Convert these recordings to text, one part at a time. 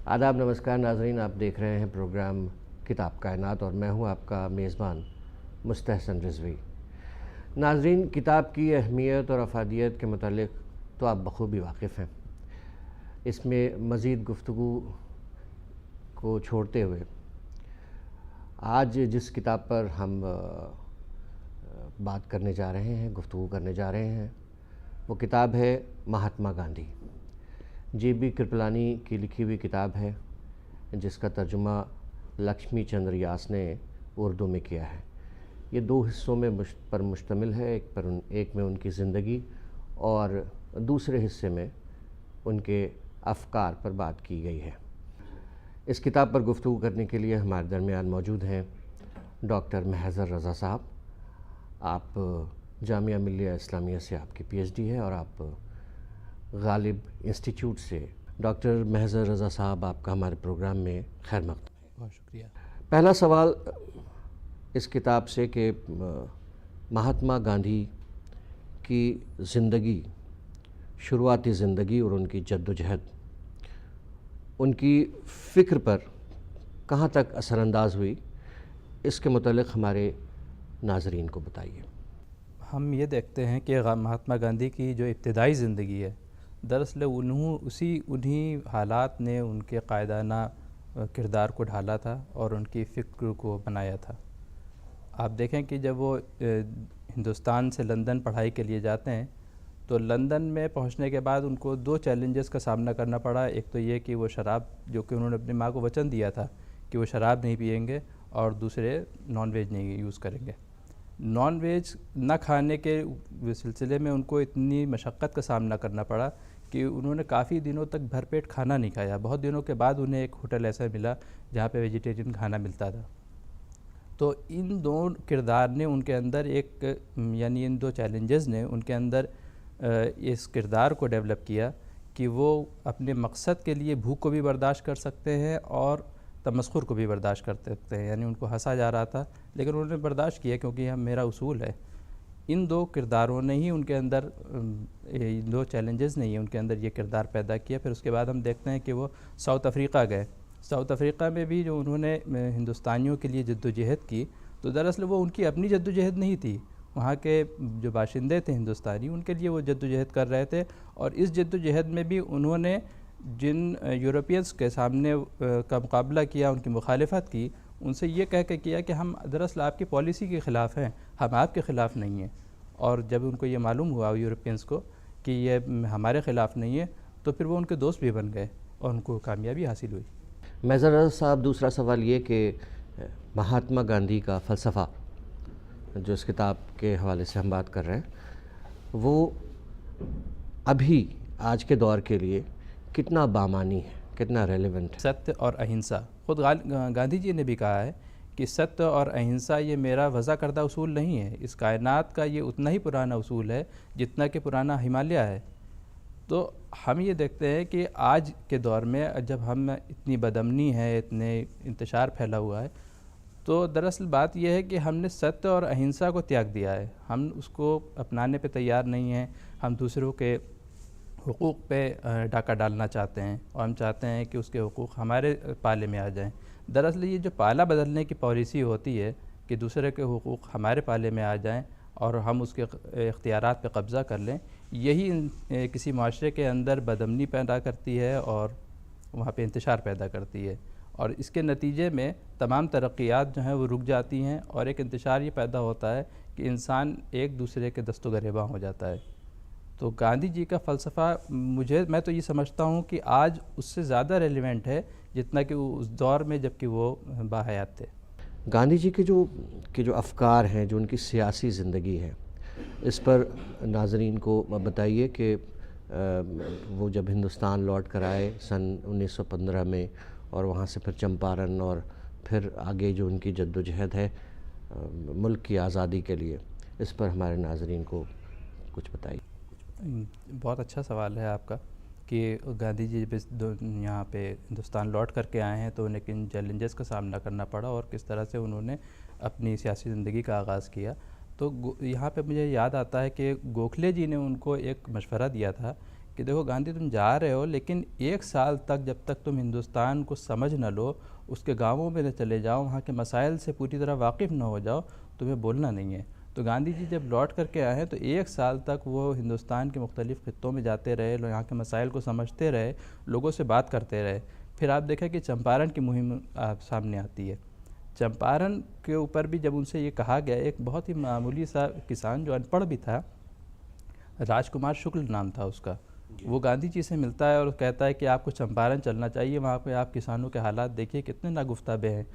आदाब, नमस्कार नाज़रीन। आप देख रहे हैं प्रोग्राम किताब कायनात और मैं हूं आपका मेज़बान मुस्तहसन रिज़वी। नाज़रीन, किताब की अहमियत और अफ़ादियत के मुतालिक तो आप बख़ूबी वाकिफ़ हैं। इसमें मज़ीद गुफ्तगू को छोड़ते हुए आज जिस किताब पर हम बात करने जा रहे हैं, गुफ्तगू करने जा रहे हैं, वो किताब है महात्मा गांधी। JB कृपलानी की लिखी हुई किताब है जिसका तर्जुमा लक्ष्मी चंद्र यास ने उर्दू में किया है। ये दो हिस्सों में पर मुश्तमिल है। एक में उनकी ज़िंदगी और दूसरे हिस्से में उनके अफ़कार पर बात की गई है। इस किताब पर गुफ्तगू करने के लिए हमारे दरमियान मौजूद हैं डॉक्टर महज़र रज़ा साहब। आप जामिया मिल्लिया इस्लामिया से आपकी PhD है और आप गालिब इंस्टीट्यूट से। डॉक्टर महज़र रज़ा साहब, आपका हमारे प्रोग्राम में खैर मक़दम है। बहुत शुक्रिया। पहला सवाल इस किताब से कि महात्मा गांधी की ज़िंदगी, शुरुआती ज़िंदगी और उनकी जद्दोजहद, उनकी फ़िक्र पर कहाँ तक असरअंदाज़ हुई, इसके मुतालिक हमारे नाज़रीन को बताइए। हम ये देखते हैं कि महात्मा गांधी की जो इब्तिदाई ज़िंदगी है, दरअसल उन्हीं हालात ने उनके कायदाना किरदार को ढाला था और उनकी फ़िक्र को बनाया था। आप देखें कि जब वो हिंदुस्तान से लंदन पढ़ाई के लिए जाते हैं तो लंदन में पहुंचने के बाद उनको दो चैलेंजेस का सामना करना पड़ा। एक तो ये कि वो शराब, जो कि उन्होंने अपनी माँ को वचन दिया था कि वो शराब नहीं पिएंगे, और दूसरे नॉन वेज नहीं यूज़ करेंगे। नॉन वेज न खाने के सिलसिले में उनको इतनी मशक्क़त का सामना करना पड़ा कि उन्होंने काफ़ी दिनों तक भरपेट खाना नहीं खाया। बहुत दिनों के बाद उन्हें एक होटल ऐसा मिला जहाँ पे वेजिटेरियन खाना मिलता था। तो इन दो किरदार ने उनके अंदर यानी इन दो चैलेंजेस ने उनके अंदर इस किरदार को डेवलप किया कि वो अपने मकसद के लिए भूख को भी बर्दाश्त कर सकते हैं और तमस्खुर को भी बर्दाश्त कर सकते हैं। यानी उनको हंसा जा रहा था लेकिन उन्होंने बर्दाश्त किया क्योंकि हम मेरा उसूल है। इन दो किरदारों ने ही उनके अंदर, इन दो चैलेंजेस ने ही उनके अंदर ये किरदार पैदा किया। फिर उसके बाद हम देखते हैं कि वो साउथ अफ्रीका गए। साउथ अफ्रीका में भी जो उन्होंने हिंदुस्तानियों के लिए जद्दोजहद की, तो दरअसल वो उनकी अपनी जद्दोजहद नहीं थी। वहाँ के जो बाशिंदे थे हिंदुस्तानी, उनके लिए वो जद्दोजहद कर रहे थे। और इस जद्दोजहद में भी उन्होंने जिन यूरोपियंस के सामने का मुकाबला किया, उनकी मुखालिफत की, उनसे ये कह के किया कि हम दरअसल आपकी पॉलिसी के ख़िलाफ़ हैं, हम आपके ख़िलाफ़ नहीं हैं। और जब उनको ये मालूम हुआ यूरोपियंस को कि ये हमारे ख़िलाफ़ नहीं है, तो फिर वो उनके दोस्त भी बन गए और उनको कामयाबी हासिल हुई। महज़र साहब, दूसरा सवाल ये कि महात्मा गांधी का फ़लसफ़ा, जो इस किताब के हवाले से हम बात कर रहे हैं, वो अभी आज के दौर के लिए कितना बामानी है, कितना रेलेवेंट है? सत्य और अहिंसा, ख़ुद गांधी जी ने भी कहा है कि सत्य और अहिंसा ये मेरा वज़ा करदा उसूल नहीं है, इस कायनात का ये उतना ही पुराना उसूल है जितना कि पुराना हिमालय है। तो हम ये देखते हैं कि आज के दौर में जब हम इतनी बदअमनी है, इतने इंतशार फैला हुआ है, तो दरअसल बात यह है कि हमने सत्य और अहिंसा को त्याग दिया है। हम उसको अपनाने पे तैयार नहीं हैं। हम दूसरों के हुकूक़ पे डाका डालना चाहते हैं और हम चाहते हैं कि उसके हुकूक़ हमारे पाले में आ जाएं। दरअसल ये जो पाला बदलने की पॉलिसी होती है कि दूसरे के हुकूक़ हमारे पाले में आ जाएं और हम उसके इख्तियारात पे कब्ज़ा कर लें, यही किसी माशरे के अंदर बदअमनी पैदा करती है और वहाँ पे इंतशार पैदा करती है। और इसके नतीजे में तमाम तरक्यात जो हैं वो रुक जाती हैं और एक इंतशार ये पैदा होता है कि इंसान एक दूसरे के दस्तो गिरेबान हो जाता है। तो गांधी जी का फ़लसफ़ा, मैं तो ये समझता हूँ कि आज उससे ज़्यादा रेलिवेंट है जितना कि उस दौर में जबकि वो बाहयात थे। गांधी जी के जो अफ़कार हैं, जो उनकी सियासी ज़िंदगी है, इस पर नाज़रीन को बताइए कि वो जब हिंदुस्तान लौट कर आए सन 1915 में, और वहाँ से फिर चंपारण और फिर आगे जो उनकी जद्दोजहद है मुल्क की आज़ादी के लिए, इस पर हमारे नाज़रीन को कुछ बताइए। बहुत अच्छा सवाल है आपका कि गांधी जी जब यहाँ पे हिंदुस्तान लौट करके आए हैं तो उन्हें किन चैलेंजेस का सामना करना पड़ा और किस तरह से उन्होंने अपनी सियासी ज़िंदगी का आगाज़ किया। तो यहाँ पे मुझे याद आता है कि गोखले जी ने उनको एक मशवरा दिया था कि देखो गांधी तुम जा रहे हो, लेकिन 1 साल तक जब तक तुम हिंदुस्तान को समझ न लो, उसके गांवों में न चले जाओ, वहाँ के मसाइल से पूरी तरह वाकिफ़ न हो जाओ, तुम्हें बोलना नहीं है। तो गांधी जी जब लौट करके आए हैं तो 1 साल तक वो हिंदुस्तान के मुख्तलिफ़ खित्तों में जाते रहे, यहाँ के मसाइल को समझते रहे, लोगों से बात करते रहे। फिर आप देखें कि चंपारण की मुहिम सामने आती है। चंपारण के ऊपर भी जब उनसे ये कहा गया, एक बहुत ही मामूली सा किसान जो अनपढ़ भी था, राजकुमार शुक्ल नाम था उसका, वो गांधी जी से मिलता है और कहता है कि आपको चंपारण चलना चाहिए, वहाँ पे आप किसानों के हालात देखिए कितने नागुफ्ताबे हैं।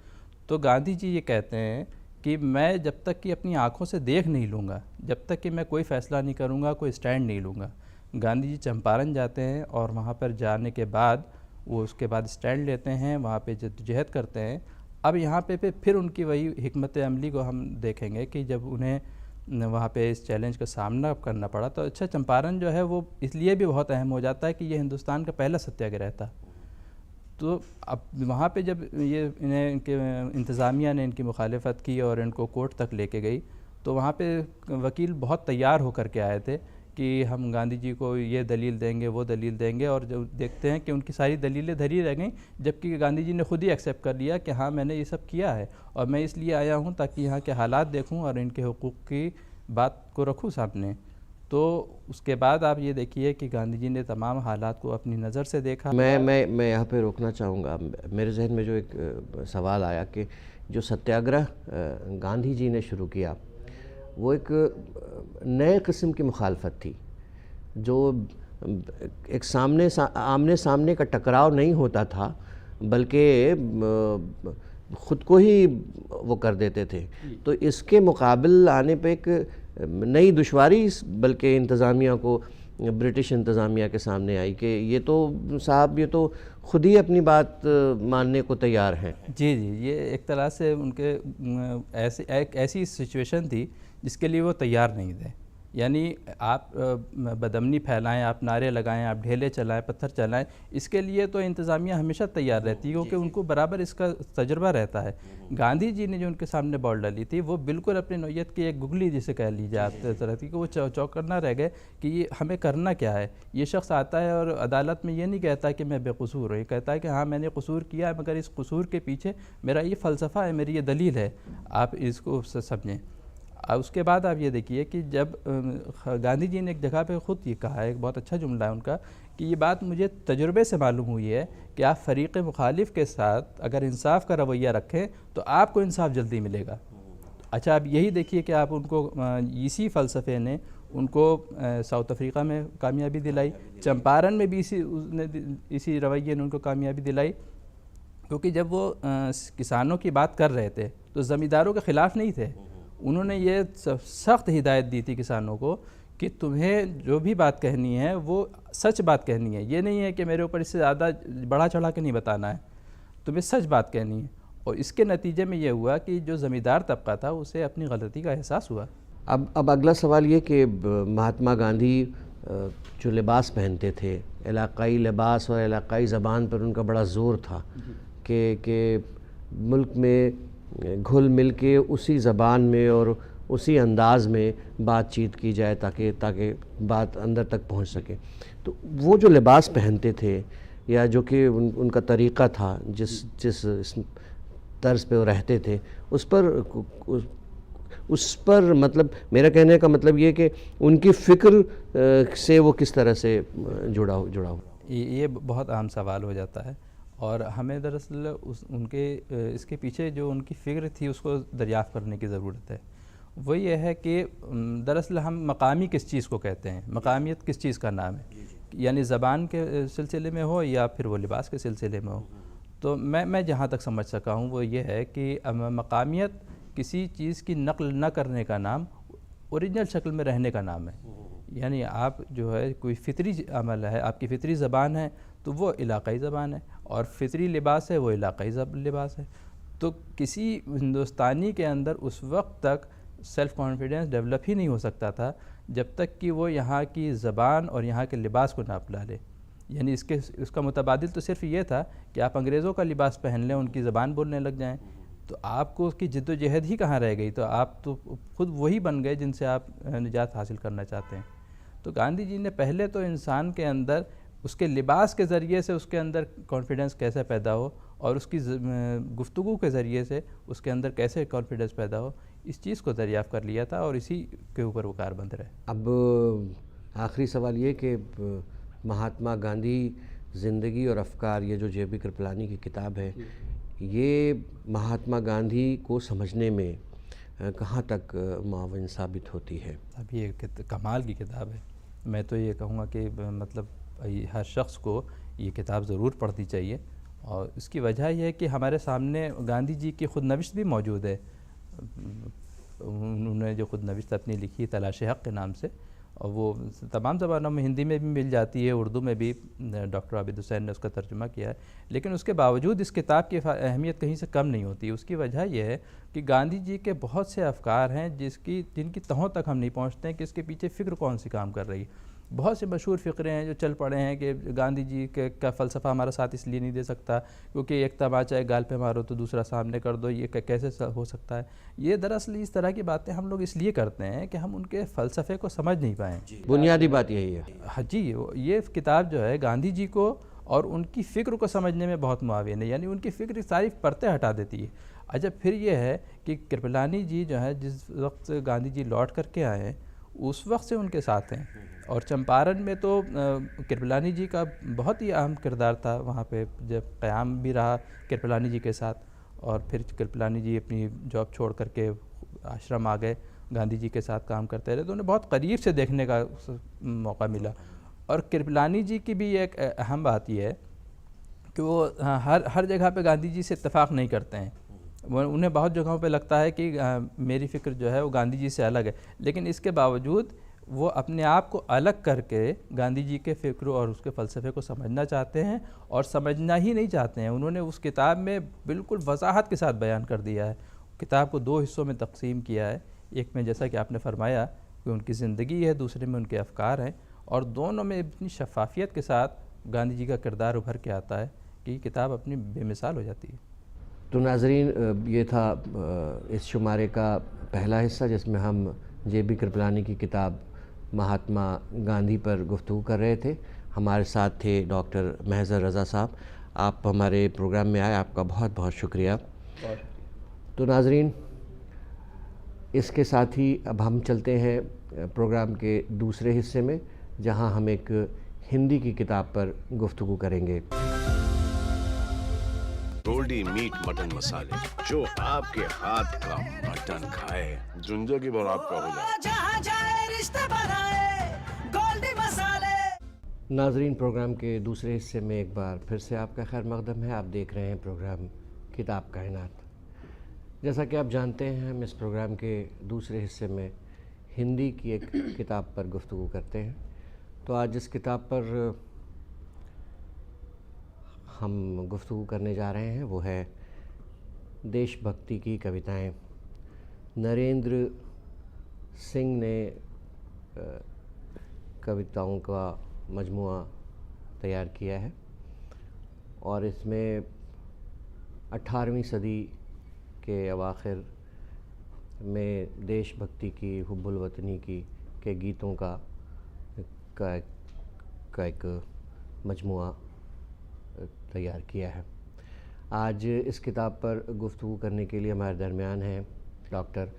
तो गांधी जी ये कहते हैं कि मैं जब तक कि अपनी आँखों से देख नहीं लूँगा, जब तक कि मैं कोई फ़ैसला नहीं करूँगा, कोई स्टैंड नहीं लूँगा। गांधी जी चंपारण जाते हैं और वहाँ पर जाने के बाद वो उसके बाद स्टैंड लेते हैं, वहाँ पे जद्दोजहद करते हैं। अब यहाँ पे फिर उनकी वही हिकमत अमली को हम देखेंगे कि जब उन्हें वहाँ पे इस चैलेंज का सामना करना पड़ा, तो अच्छा चंपारण जो है वो इसलिए भी बहुत अहम हो जाता है कि ये हिंदुस्तान का पहला सत्याग्रह था। तो अब वहाँ पे जब ये इन्हें इनके इंतज़ामिया ने इनकी मुखालिफत की और इनको कोर्ट तक लेके गई, तो वहाँ पे वकील बहुत तैयार होकर के आए थे कि हम गांधी जी को ये दलील देंगे, वो दलील देंगे, और जब देखते हैं कि उनकी सारी दलीलें धरी रह गईं, जबकि गांधी जी ने खुद ही एक्सेप्ट कर लिया कि हाँ मैंने ये सब किया है और मैं इसलिए आया हूँ ताकि यहाँ के हालात देखूँ और इनके हुकूक़ की बात को रखूँ सामने। तो उसके बाद आप ये देखिए कि गांधी जी ने तमाम हालात को अपनी नज़र से देखा। मैं यहाँ पे रोकना चाहूँगा। मेरे जहन में जो एक सवाल आया कि जो सत्याग्रह गांधी जी ने शुरू किया वो एक नए किस्म की मुखालफत थी, जो एक आमने सामने का टकराव नहीं होता था, बल्कि ख़ुद को ही वो कर देते थे। तो इसके मुकाबले आने पे एक नई दुश्वारी बल्कि इंतज़ामिया को, ब्रिटिश इंतज़ामिया के सामने आई कि ये तो साहब ये तो ख़ुद ही अपनी बात मानने को तैयार हैं। जी जी, ये एक तरह से उनके ऐसी सिचुएशन थी जिसके लिए वो तैयार नहीं थे। यानी आप बदअमनी फैलाएं, आप नारे लगाएं, आप ढेले चलाएं, पत्थर चलाएं, इसके लिए तो इंतज़ामिया हमेशा तैयार रहती है क्योंकि उनको बराबर इसका तजुर्बा रहता है। गांधी जी ने जो उनके सामने बॉल डाली थी वो बिल्कुल अपनी नौयत की एक गुगली जिसे कह लीजिए आप तरह की, कि वो चौकन्ना रह गए कि ये हमें करना क्या है। ये शख्स आता है और अदालत में ये नहीं कहता कि मैं बेकसूर हूँ, ये कहता है कि हाँ मैंने कसूर किया है, मगर इस कसूर के पीछे मेरा ये फ़लसफ़ा है, मेरी ये दलील है, आप इसको समझें। उसके बाद आप ये देखिए कि जब गांधी जी ने एक जगह पे ख़ुद ये कहा है, एक बहुत अच्छा जुमला है उनका, कि ये बात मुझे तजुर्बे से मालूम हुई है कि आप फ़रीक़ मुखालिफ के साथ अगर इंसाफ का रवैया रखें तो आपको इंसाफ जल्दी मिलेगा। अच्छा, आप यही देखिए कि आप उनको इसी फ़लसफ़े ने उनको साउथ अफ्रीका में कामयाबी दिलाई, चंपारण में भी इसी रवैये ने उनको कामयाबी दिलाई, क्योंकि जब वो किसानों की बात कर रहे थे तो ज़मींदारों के ख़िलाफ़ नहीं थे। उन्होंने ये सख्त हिदायत दी थी किसानों को कि तुम्हें जो भी बात कहनी है वो सच बात कहनी है, ये नहीं है कि मेरे ऊपर इससे ज़्यादा बढ़ा चढ़ा के नहीं बताना है, तुम्हें सच बात कहनी है। और इसके नतीजे में ये हुआ कि जो ज़मींदार तबका था उसे अपनी गलती का एहसास हुआ। अब अगला सवाल ये कि महात्मा गांधी जो लिबास पहनते थे, इलाक़ाई लिबास और इलाक़ाई ज़बान पर उनका बड़ा ज़ोर था कि मुल्क में घुल मिल के उसी ज़बान में और उसी अंदाज़ में बातचीत की जाए ताकि बात अंदर तक पहुंच सके। तो वो जो लिबास पहनते थे या जो कि उनका तरीक़ा था, जिस तर्ज पे वो रहते थे, उस पर मतलब मेरा कहने का मतलब ये कि उनकी फ़िक्र से वो किस तरह से जुड़ा हो। ये बहुत आम सवाल हो जाता है और हमें दरअसल उनके इसके पीछे जो उनकी फ़िक्र थी उसको दरियाफ़्त करने की ज़रूरत है। वो ये है कि दरअसल हम मकामी किस चीज़ को कहते हैं, मकामियत किस चीज़ का नाम है, यानी ज़बान के सिलसिले में हो या फिर वो लिबास के सिलसिले में हो। तो मैं जहाँ तक समझ सका हूँ वो ये है कि मकामियत किसी चीज़ की नक़ल न करने का नाम ओरिजिनल शक्ल में रहने का नाम है। यानी आप जो है कोई फ़ितरी अमल है, आपकी फ़ितरी ज़बान है तो वो इलाक़ाई ज़बान है, और फ़ितरी लिबास है वो इलाक़ाई लिबास है। तो किसी हिंदुस्तानी के अंदर उस वक्त तक सेल्फ़ कॉन्फिडेंस डेवलप ही नहीं हो सकता था जब तक कि वो यहाँ की ज़बान और यहाँ के लिबास को ना अपना ले। यानी इसका मुतबादिल तो सिर्फ ये था कि आप अंग्रेज़ों का लिबास पहन लें, उनकी ज़बान बोलने लग जाएं, तो आपको उसकी जिद्दोजहद ही कहाँ रह गई, तो आप तो खुद वही बन गए जिनसे आप निजात हासिल करना चाहते हैं। तो गांधी जी ने पहले तो इंसान के अंदर उसके लिबास के ज़रिए से उसके अंदर कॉन्फिडेंस कैसे पैदा हो और उसकी गुफ्तगू के ज़रिए से उसके अंदर कैसे कॉन्फिडेंस पैदा हो, इस चीज़ को दरियाफ़्त कर लिया था और इसी के ऊपर वो कारबंद रहे। अब आखिरी सवाल ये कि महात्मा गांधी ज़िंदगी और अफ़कार, ये जो जे.बी. कृपलानी की किताब है, ये महात्मा गांधी को समझने में कहाँ तक मुआविन साबित होती है? अब ये कमाल की किताब है। मैं तो ये कहूँगा कि मतलब हर शख्स को ये किताब ज़रूर पढ़नी चाहिए और इसकी वजह यह है कि हमारे सामने गांधी जी की खुद नविश्त भी मौजूद है। उन्होंने जो खुद नविश्त अपनी लिखी तलाश हक़ के नाम से, और वो तमाम ज़बानों में, हिंदी में भी मिल जाती है, उर्दू में भी डॉक्टर आबिद हुसैन ने उसका तर्जुमा किया है। लेकिन उसके बावजूद इस किताब की अहमियत कहीं से कम नहीं होती। उसकी वजह यह है कि गांधी जी के बहुत से अफ़कार हैं जिनकी तहों तक हम नहीं पहुँचते हैं कि इसके पीछे फ़िक्र कौन सी काम कर रही है। बहुत से मशहूर फ़िक्रे हैं जो चल पड़े हैं कि गांधी जी का फ़लसफ़ा हमारा साथ इसलिए नहीं दे सकता क्योंकि एक तमाचा एक गाल पे मारो तो दूसरा सामने कर दो, ये कैसे हो सकता है। ये दरअसल इस तरह की बातें हम लोग इसलिए करते हैं कि हम उनके फ़लसफ़े को समझ नहीं पाएँ। बुनियादी बात यही है। हाँ जी, ये किताब जो है गांधी जी को और उनकी फ़िक्र को समझने में बहुत मुआविन है, यानी उनकी फ़िक्र सारी परतें हटा देती है। अच्छा, फिर ये है कि कृपलानी जी जो है जिस वक्त गांधी जी लौट करके आए हैं उस वक्त से उनके साथ हैं, और चंपारण में तो कृपलानी जी का बहुत ही अहम किरदार था। वहाँ पे जब क़याम भी रहा कृपलानी जी के साथ, और फिर कृपलानी जी अपनी जॉब छोड़ करके आश्रम आ गए, गांधी जी के साथ काम करते रहे, तो उन्हें बहुत करीब से देखने का मौका मिला। और कृपलानी जी की भी एक अहम बात यह है कि वो हर जगह पे गांधी जी से इत्तेफाक नहीं करते हैं। उन्हें बहुत जगहों पे लगता है कि मेरी फ़िक्र जो है वो गांधी जी से अलग है, लेकिन इसके बावजूद वो अपने आप को अलग करके गांधी जी के फ़िक्र और उसके फ़लसफ़े को समझना चाहते हैं, और समझना ही नहीं चाहते हैं, उन्होंने उस किताब में बिल्कुल वजाहत के साथ बयान कर दिया है। किताब को 2 हिस्सों में तकसीम किया है। एक में जैसा कि आपने फरमाया कि उनकी ज़िंदगी है, दूसरे में उनके अफ़कार हैं, और दोनों में इतनी शफाफियत के साथ गांधी जी का किरदार उभर के आता है कि किताब अपनी बेमिसाल हो जाती है। तो नाज़रीन, ये था इस शुमारे का पहला हिस्सा जिसमें हम जे.बी. कृपलानी की किताब महात्मा गांधी पर गुफ्तगू कर रहे थे। हमारे साथ थे डॉक्टर महज़र रज़ा साहब। आप हमारे प्रोग्राम में आए, आपका बहुत बहुत शुक्रिया। तो नाज़रीन, इसके साथ ही अब हम चलते हैं प्रोग्राम के दूसरे हिस्से में, जहां हम एक हिंदी की किताब पर गुफ्तगू करेंगे। गोल्डी मीट मटन मसाले, जो आपके हाथ का मटन खाए जिंदगी भर आपका हो जाए। रिश्ते बनाए गोल्डी मसाले। नाजरीन, प्रोग्राम के दूसरे हिस्से में एक बार फिर से आपका खैर मकदम है। आप देख रहे हैं प्रोग्राम किताब कायनात। जैसा कि आप जानते हैं, हम इस प्रोग्राम के दूसरे हिस्से में हिंदी की एक किताब पर गुफ्तगू करते हैं। तो आज जिस किताब पर हम गुफ्तगू करने जा रहे हैं वो है देशभक्ति की कविताएं। नरेंद्र सिंह ने कविताओं का मजमुआ तैयार किया है, और इसमें 18वीं सदी के अवाखिर में देशभक्ति की, हुब्बुल वतनी की के गीतों का एक मजमुआ तैयार किया है। आज इस किताब पर गुफ्तगू करने के लिए हमारे दरमियान हैं डॉक्टर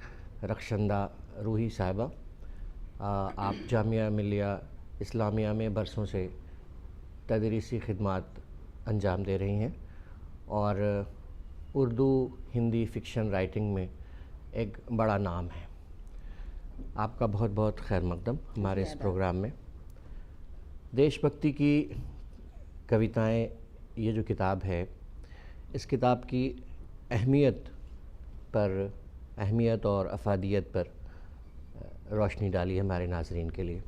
रखशंदा रूही साहिबा। आप जामिया मिलिया इस्लामिया में बरसों से तदरीसी खिदमात अंजाम दे रही हैं, और उर्दू हिंदी फ़िक्शन राइटिंग में एक बड़ा नाम है। आपका बहुत बहुत खैर मकदम हमारे इस प्रोग्राम में। देशभक्ति की कविताएं, ये जो किताब है, इस किताब की अहमियत और अफादियत पर रोशनी डाली है हमारे नाज़रीन के लिए।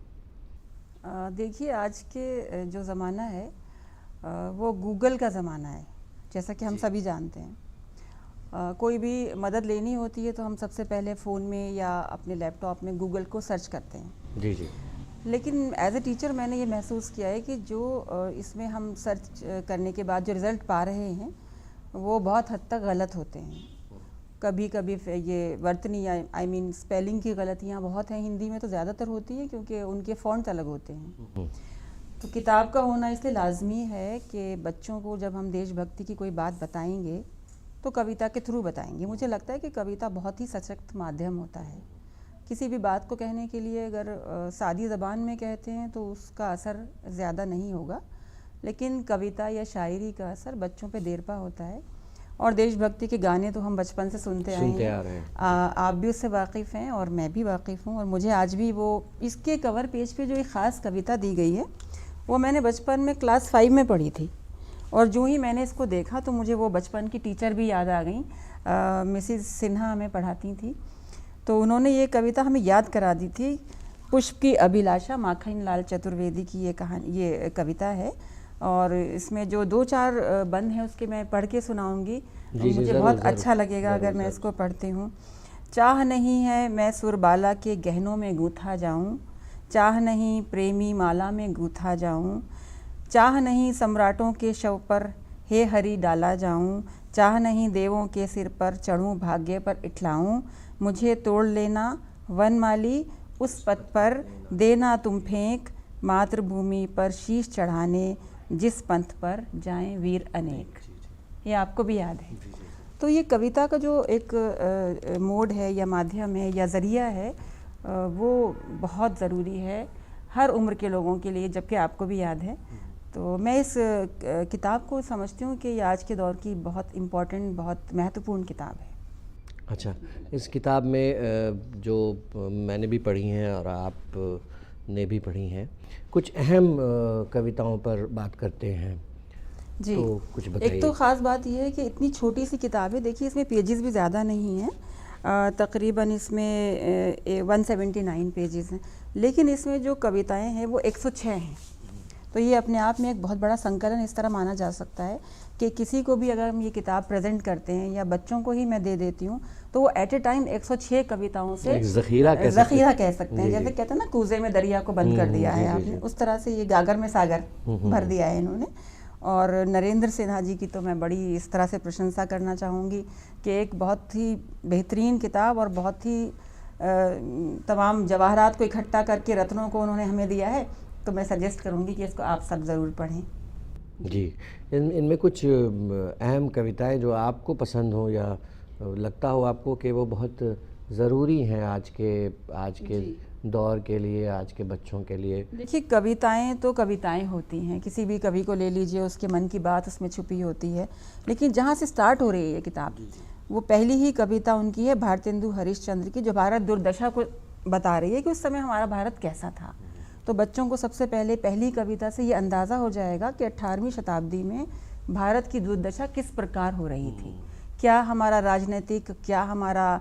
देखिए, आज के जो ज़माना है वो गूगल का ज़माना है, जैसा कि हम सभी जानते हैं। कोई भी मदद लेनी होती है तो हम सबसे पहले फ़ोन में या अपने लैपटॉप में गूगल को सर्च करते हैं। जी जी। लेकिन एज ए टीचर मैंने ये महसूस किया है कि जो इसमें हम सर्च करने के बाद जो रिज़ल्ट पा रहे हैं वो बहुत हद तक गलत होते हैं। कभी कभी ये वर्तनी आई मीन स्पेलिंग की गलतियाँ बहुत हैं, हिंदी में तो ज़्यादातर होती हैं क्योंकि उनके फ़ॉन्ट अलग होते हैं। तो किताब का होना इसलिए लाजमी है कि बच्चों को जब हम देशभक्ति की कोई बात बताएंगे तो कविता के थ्रू बताएंगे। मुझे लगता है कि कविता बहुत ही सशक्त माध्यम होता है। किसी भी बात को कहने के लिए अगर सादी ज़बान में कहते हैं तो उसका असर ज़्यादा नहीं होगा, लेकिन कविता या शायरी का असर बच्चों पे देर पा होता है। और देशभक्ति के गाने तो हम बचपन से सुनते आ रहे हैं। आप भी उससे वाकिफ़ हैं और मैं भी वाकिफ़ हूँ। और मुझे आज भी वो इसके कवर पेज पे जो एक ख़ास कविता दी गई है वो मैंने बचपन में क्लास 5 में पढ़ी थी, और जो ही मैंने इसको देखा तो मुझे वो बचपन की टीचर भी याद आ गई। मिसिज़ सिन्हा हमें पढ़ाती थी, तो उन्होंने ये कविता हमें याद करा दी थी। पुष्प की अभिलाषा, माखन लाल चतुर्वेदी की ये कविता है। और इसमें जो 2-4 बंद हैं उसके मैं पढ़ के सुनाऊंगी, मुझे बहुत अच्छा लगेगा अगर मैं इसको पढ़ती हूँ। चाह नहीं है मैं सुरबाला के गहनों में गूंथा जाऊँ, चाह नहीं प्रेमी माला में गूंथा जाऊँ, चाह नहीं सम्राटों के शव पर हे हरि डाला जाऊँ, चाह नहीं देवों के सिर पर चढ़ूँ भाग्य पर इठलाऊँ, मुझे तोड़ लेना वनमाली उस पथ पर देना तुम फेंक, मातृभूमि पर शीश चढ़ाने जिस पंथ पर जाएं वीर अनेक। ये आपको भी याद है। तो ये कविता का जो एक मोड है या माध्यम है या ज़रिया है वो बहुत ज़रूरी है हर उम्र के लोगों के लिए, जबकि आपको भी याद है। तो मैं इस किताब को समझती हूँ कि ये आज के दौर की बहुत इम्पॉर्टेंट, बहुत महत्वपूर्ण किताब है। अच्छा, इस किताब में जो मैंने भी पढ़ी हैं और आप ने भी पढ़ी हैं, कुछ अहम कविताओं पर बात करते हैं जी। तो कुछ बताइए। एक तो ख़ास बात यह है कि इतनी छोटी सी किताब है, देखिए इसमें पेजेस भी ज़्यादा नहीं हैं, तकरीबन इसमें 179 पेजेस हैं, लेकिन इसमें जो कविताएं हैं वो 106 हैं। तो ये अपने आप में एक बहुत बड़ा संकलन इस तरह माना जा सकता है कि किसी को भी अगर हम ये किताब प्रेजेंट करते हैं या बच्चों को ही मैं दे देती हूँ तो वो एट ए टाइम 106 कविताओं से ज़ख़ीरा कह सकते हैं। जैसे कहते हैं ना, कूजे में दरिया को बंद कर दिया है आपने, उस तरह से ये गागर में सागर भर दिया है इन्होंने। और नरेंद्र सिन्हा जी की तो मैं बड़ी इस तरह से प्रशंसा करना चाहूँगी कि एक बहुत ही बेहतरीन किताब और बहुत ही तमाम जवाहरात को इकट्ठा करके रत्नों को उन्होंने हमें दिया है। तो मैं सजेस्ट करूँगी कि इसको आप सब ज़रूर पढ़ें। जी, इनमें कुछ अहम कविताएं जो आपको पसंद हो या लगता हो आपको कि वो बहुत ज़रूरी हैं आज के दौर के लिए, आज के बच्चों के लिए। देखिए, कविताएं तो कविताएं होती हैं, किसी भी कवि को ले लीजिए, उसके मन की बात उसमें छुपी होती है। लेकिन जहाँ से स्टार्ट हो रही है ये किताब, वो पहली ही कविता उनकी है भारतेंदु हरिश्चंद्र की, जो भारत दुर्दशा को बता रही है कि उस समय हमारा भारत कैसा था। तो बच्चों को सबसे पहले पहली कविता से ये अंदाज़ा हो जाएगा कि 18वीं शताब्दी में भारत की दुर्दशा किस प्रकार हो रही थी, क्या हमारा राजनीतिक, क्या हमारा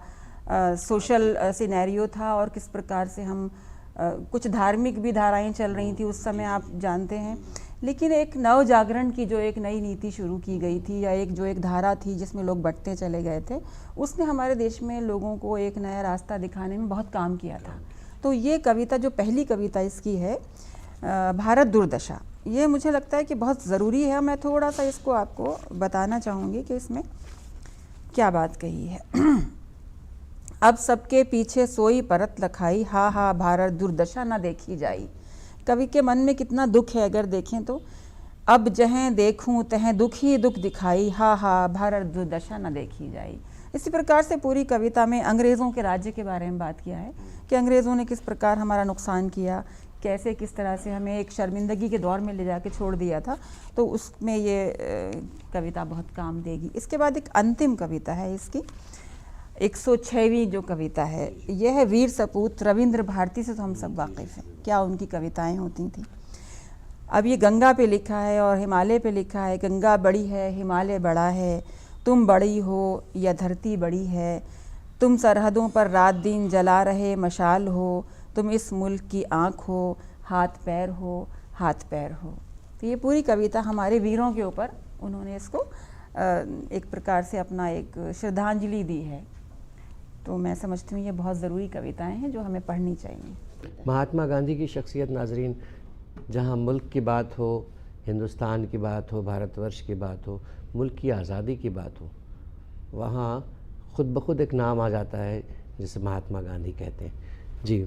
सोशल सिनेरियो था, और किस प्रकार से हम कुछ धार्मिक भी धाराएं चल रही थी उस समय, आप जानते हैं। लेकिन एक नव जागरण की जो एक नई नीति शुरू की गई थी, या एक धारा थी जिसमें लोग बढ़ते चले गए थे, उसने हमारे देश में लोगों को एक नया रास्ता दिखाने में बहुत काम किया था। तो ये कविता, जो पहली कविता इसकी है भारत दुर्दशा, ये मुझे लगता है कि बहुत ज़रूरी है। मैं थोड़ा सा इसको आपको बताना चाहूँगी कि इसमें क्या बात कही है। अब सबके पीछे सोई परत लखाई, हा हा भारत दुर्दशा ना देखी जाई। कवि के मन में कितना दुख है अगर देखें तो। अब जहें देखूं तहें दुख ही दुख दिखाई, हा हा भारत दुर्दशा ना देखी जाई। इसी प्रकार से पूरी कविता में अंग्रेज़ों के राज्य के बारे में बात किया है कि अंग्रेज़ों ने किस प्रकार हमारा नुकसान किया, कैसे किस तरह से हमें एक शर्मिंदगी के दौर में ले जाके छोड़ दिया था। तो उसमें ये कविता बहुत काम देगी। इसके बाद एक अंतिम कविता है इसकी, 106वीं जो कविता है, यह है वीर सपूत। रविंद्र भारती से तो हम सब वाकिफ़ हैं, क्या उनकी कविताएं होती थी। अब ये गंगा पे लिखा है और हिमालय पे लिखा है। गंगा बड़ी है, हिमालय बड़ा है, तुम बड़ी हो या धरती बड़ी है, तुम सरहदों पर रात दिन जला रहे मशाल हो, तुम इस मुल्क की आँख हो, हाथ पैर हो, हाथ पैर हो। तो ये पूरी कविता हमारे वीरों के ऊपर उन्होंने इसको एक प्रकार से अपना एक श्रद्धांजलि दी है। तो मैं समझती हूँ ये बहुत ज़रूरी कविताएं हैं जो हमें पढ़नी चाहिए। महात्मा गांधी की शख्सियत, नाजरीन, जहाँ मुल्क की बात हो, हिंदुस्तान की बात हो, भारतवर्ष की बात हो, मुल्क की आज़ादी की बात हो, वहाँ खुद ब खुद एक नाम आ जाता है जिसे महात्मा गांधी कहते हैं। जी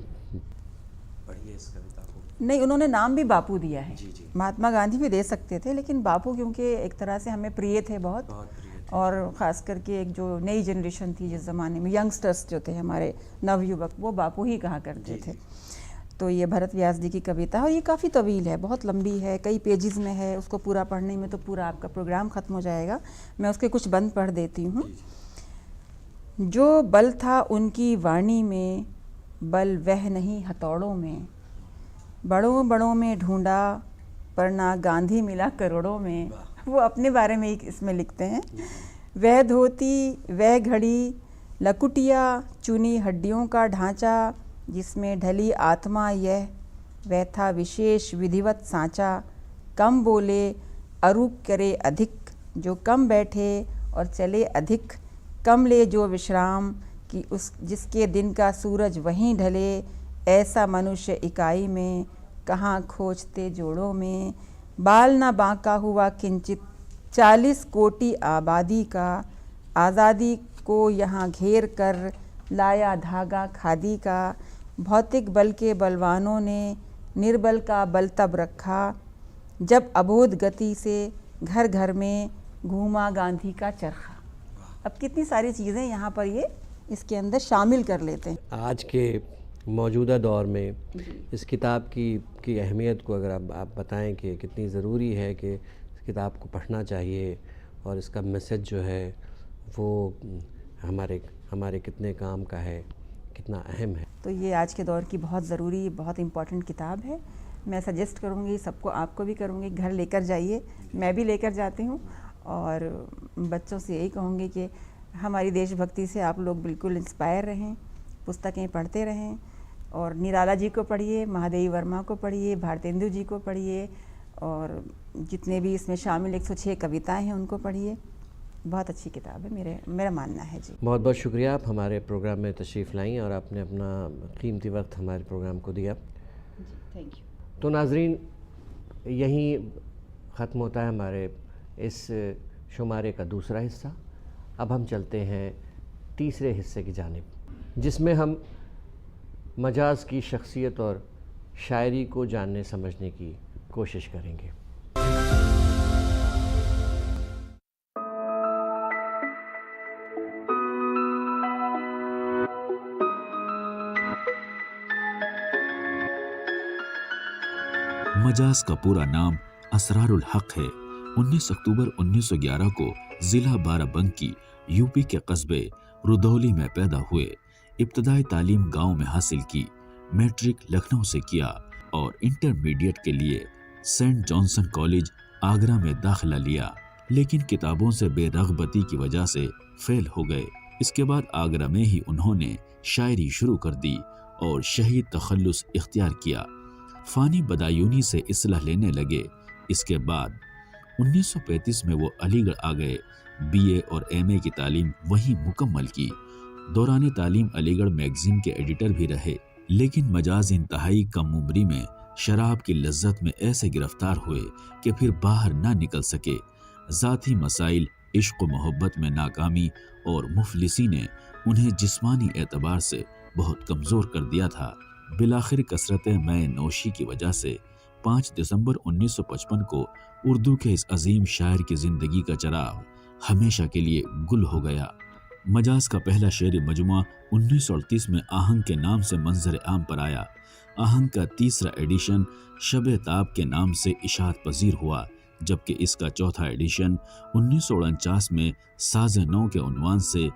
पढ़िए इस कविता को। नहीं, उन्होंने नाम भी बापू दिया है। जी, जी। महात्मा गांधी भी दे सकते थे, लेकिन बापू क्योंकि एक तरह से हमें प्रिय थे बहुत प्रिय थे। और ख़ास करके एक जो नई जनरेशन थी जिस ज़माने में, यंगस्टर्स जो थे हमारे नवयुवक, वो बापू ही कहा करते थे। तो ये भरत व्यास जी की कविता है और ये काफ़ी तवील है, बहुत लंबी है, कई पेजेस में है। उसको पूरा पढ़ने में तो पूरा आपका प्रोग्राम ख़त्म हो जाएगा। मैं उसके कुछ बंद पढ़ देती हूँ। जो बल था उनकी वाणी में, बल वह नहीं हथौड़ों में। बड़ों बड़ों में ढूंढा पर ना गांधी मिला करोड़ों में। वो अपने बारे में ही इसमें लिखते हैं। वह धोती वह घड़ी लकुटिया चुनी हड्डियों का ढांचा, जिसमें ढली आत्मा यह वह था विशेष विधिवत सांचा। कम बोले अरु करे अधिक, जो कम बैठे और चले अधिक। कम ले जो विश्राम कि उस जिसके दिन का सूरज वहीं ढले। ऐसा मनुष्य इकाई में कहाँ खोजते जोड़ों में। बाल ना बांका हुआ किंचित 40 कोटि आबादी का। आज़ादी को यहाँ घेर कर लाया धागा खादी का। भौतिक बल के बलवानों ने निर्बल का बल तब रखा, जब अबोध गति से घर घर में घूमा गांधी का चरखा। अब कितनी सारी चीज़ें यहाँ पर ये इसके अंदर शामिल कर लेते हैं। आज के मौजूदा दौर में इस किताब की अहमियत को अगर आप बताएं कि कितनी ज़रूरी है कि इस किताब को पढ़ना चाहिए और इसका मैसेज जो है वो हमारे कितने काम का है, कितना अहम है। तो ये आज के दौर की बहुत ज़रूरी, बहुत इम्पॉर्टेंट किताब है। मैं सजेस्ट करूँगी सबको, आपको भी करूँगी, घर लेकर जाइए। मैं भी लेकर जाती हूँ और बच्चों से यही कहूँगी कि हमारी देशभक्ति से आप लोग बिल्कुल इंस्पायर रहें, पुस्तकें पढ़ते रहें और निराला जी को पढ़िए, महादेवी वर्मा को पढ़िए, भारतेंदु जी को पढ़िए और जितने भी इसमें शामिल 106 कविताएं हैं उनको पढ़िए। बहुत अच्छी किताब है, मेरा मानना है। जी बहुत बहुत शुक्रिया, आप हमारे प्रोग्राम में तशरीफ़ लाईं और आपने अपना कीमती वक्त हमारे प्रोग्राम को दिया। Thank you. तो नाजरीन, यहीं ख़त्म होता है हमारे इस शुमारे का दूसरा हिस्सा। अब हम चलते हैं तीसरे हिस्से की जानिब, जिसमें हम मजाज की शख्सियत और शायरी को जानने समझने की कोशिश करेंगे। मजाज का पूरा नाम असरारुल हक है। 19 अक्टूबर 1911 को जिला बाराबंकी यूपी के कस्बे रुदौली में पैदा हुए। इब्तदाई तालीम गांव में हासिल की, मैट्रिक लखनऊ से किया और इंटरमीडिएट के लिए सेंट जॉनसन कॉलेज आगरा में दाखिला लिया, लेकिन किताबों से बेरग़बती की वजह से फेल हो गए। इसके बाद आगरा में ही उन्होंने शायरी शुरू कर दी और शहीद तखल्लुस इख्तियार किया। फ़ानी बदायूनी से इस्लाह लेने लगे। इसके बाद 1935 में वो अलीगढ़ आ गए। बीए और एमए की तालीम वहीं मुकम्मल की। दौरान तालीम अलीगढ़ मैगजीन के एडिटर भी रहे, लेकिन मजाज इंतहाई कम उम्री में शराब की लज्जत में ऐसे गिरफ्तार हुए कि फिर बाहर ना निकल सके। ज़ाती मसाइल, इश्क व मोहब्बत में नाकामी और मुफलिसी ने उन्हें जिस्मानी एतबार से बहुत कमज़ोर कर दिया था। बिलाखिर कसरत मैं नौशी की वजह से 5 दिसंबर 1955 को उर्दू के इस अजीम शायर की ज़िंदगी का चराग हमेशा के लिए गुल हो गया। मजाज का पहला शेरी मजमुआ 1938 में आहंग के नाम से मंजर आम पर आया। आहंग का तीसरा एडिशन शब ताब के नाम से इशाअत पजीर हुआ, जबकि इसका चौथा एडिशन 1949 में साज़ नौ के उन्वान से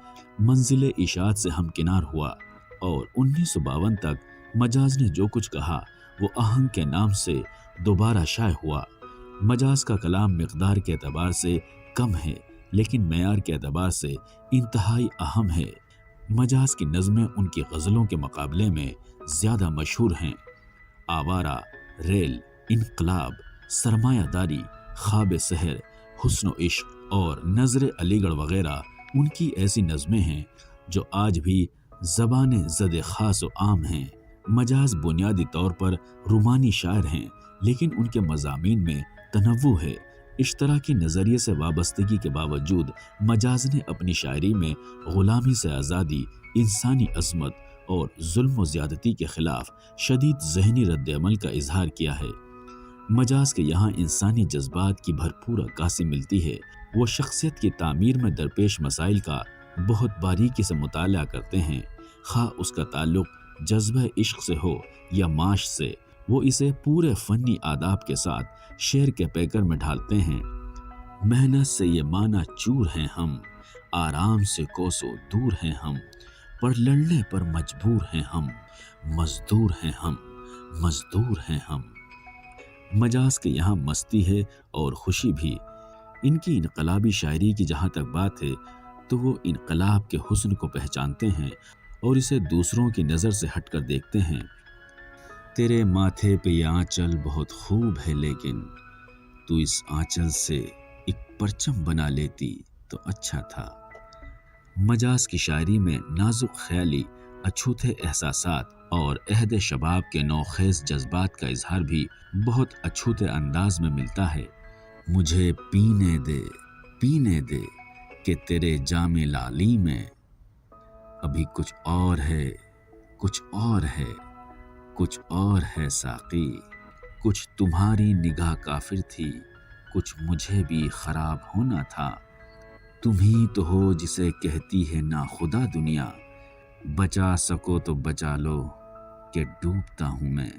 मंजिल इशाअत से हमकिनार हुआ और 1952 तक मजाज ने जो कुछ कहा वो आहंग के नाम से दोबारा शाये हुआ। मजाज का कलाम मिक़दार के एतबार से कम है, लेकिन मेयार के एतबार से इंतहाई अहम है। मजाज की नज़में उनकी गज़लों के मुकाबले में ज़्यादा मशहूर हैं। आवारा, रेल, इनकलाब, सरमायादारी, ख्वाब सहर, हुस्न इश्क और नज़र अलीगढ़ वगैरह उनकी ऐसी नज़में हैं जो आज भी ज़बान ज़द ख़ास व आम हैं। मजाज बुनियादी तौर पर रुमानी शायर हैं, लेकिन उनके मज़ामीन में तनव्वु है। इश्तराकी नज़रिए से वाबस्तगी के बावजूद मजाज ने अपनी शायरी में गुलामी से आज़ादी, इंसानी अज़मत और जुल्म व ज़्यादती के ख़िलाफ़ शदीद ज़हनी रद्द-ए-अमल का इजहार किया है। मजाज के यहाँ इंसानी जज्बात की भरपूर अक्कासी मिलती है। वो शख्सियत की तामीर में दरपेश मसाइल का बहुत बारीकी से मुताला करते हैं, खा उसका ताल्लुक़ जज्बे इश्क से हो या माश से। वो इसे पूरे फ़नी आदाब के साथ शेर के पैकर में ढालते हैं। मेहनत से ये माना चूर हैं हम, आराम से कोसों दूर हैं हम, पर लड़ने पर मजबूर हैं हम, मजदूर हैं हम, मजदूर हैं हम। मजाज के यहाँ मस्ती है और खुशी भी। इनकी इनकलाबी शायरी की जहाँ तक बात है तो वो इनकलाब के हुस्न को पहचानते हैं और इसे दूसरों की नज़र से हटकर देखते हैं। तेरे माथे पे ये आंचल बहुत खूब है, लेकिन तू इस आंचल से एक परचम बना लेती तो अच्छा था। मजाज की शायरी में नाजुक ख्याली, अछूते एहसासात और अहद शबाब के नौखेज़ जज्बात का इजहार भी बहुत अछूते अंदाज में मिलता है। मुझे पीने दे कि तेरे जामे लाली में अभी कुछ और है, कुछ और है, कुछ और है साक़ी। कुछ तुम्हारी निगाह काफिर थी, कुछ मुझे भी खराब होना था। तुम ही तो हो जिसे कहती है ना खुदा दुनिया, बचा सको तो बचा लो कि डूबता हूँ मैं।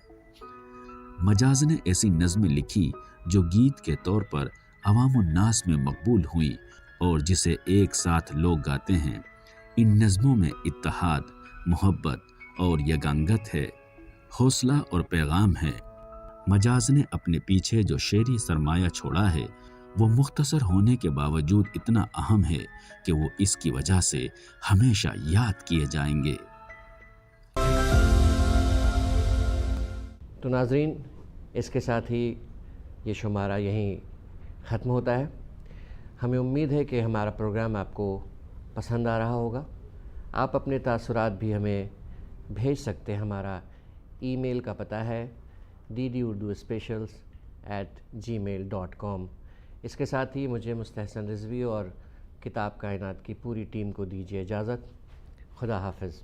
मजाज ने ऐसी नज़्में लिखी जो गीत के तौर पर अवामुन्नास में मकबूल हुई और जिसे एक साथ लोग गाते हैं। इन नज़्मों में इत्तेहाद, मोहब्बत और यगांगत है, हौसला और पैगाम है। मजाज ने अपने पीछे जो शेरी सरमाया छोड़ा है वो मुख्तसर होने के बावजूद इतना अहम है कि वो इसकी वजह से हमेशा याद किए जाएंगे। तो नाज़रीन, इसके साथ ही ये शुमारा यहीं ख़त्म होता है। हमें उम्मीद है कि हमारा प्रोग्राम आपको पसंद आ रहा होगा। आप अपने तासुरात भी हमें भेज सकते हैं। हमारा ईमेल का पता है ddurduspecials@gmail.com। इसके साथ ही मुझे मुस्तहसन रिज़वी और किताब कायनात की पूरी टीम को दीजिए इजाज़त। खुदा हाफ़िज़।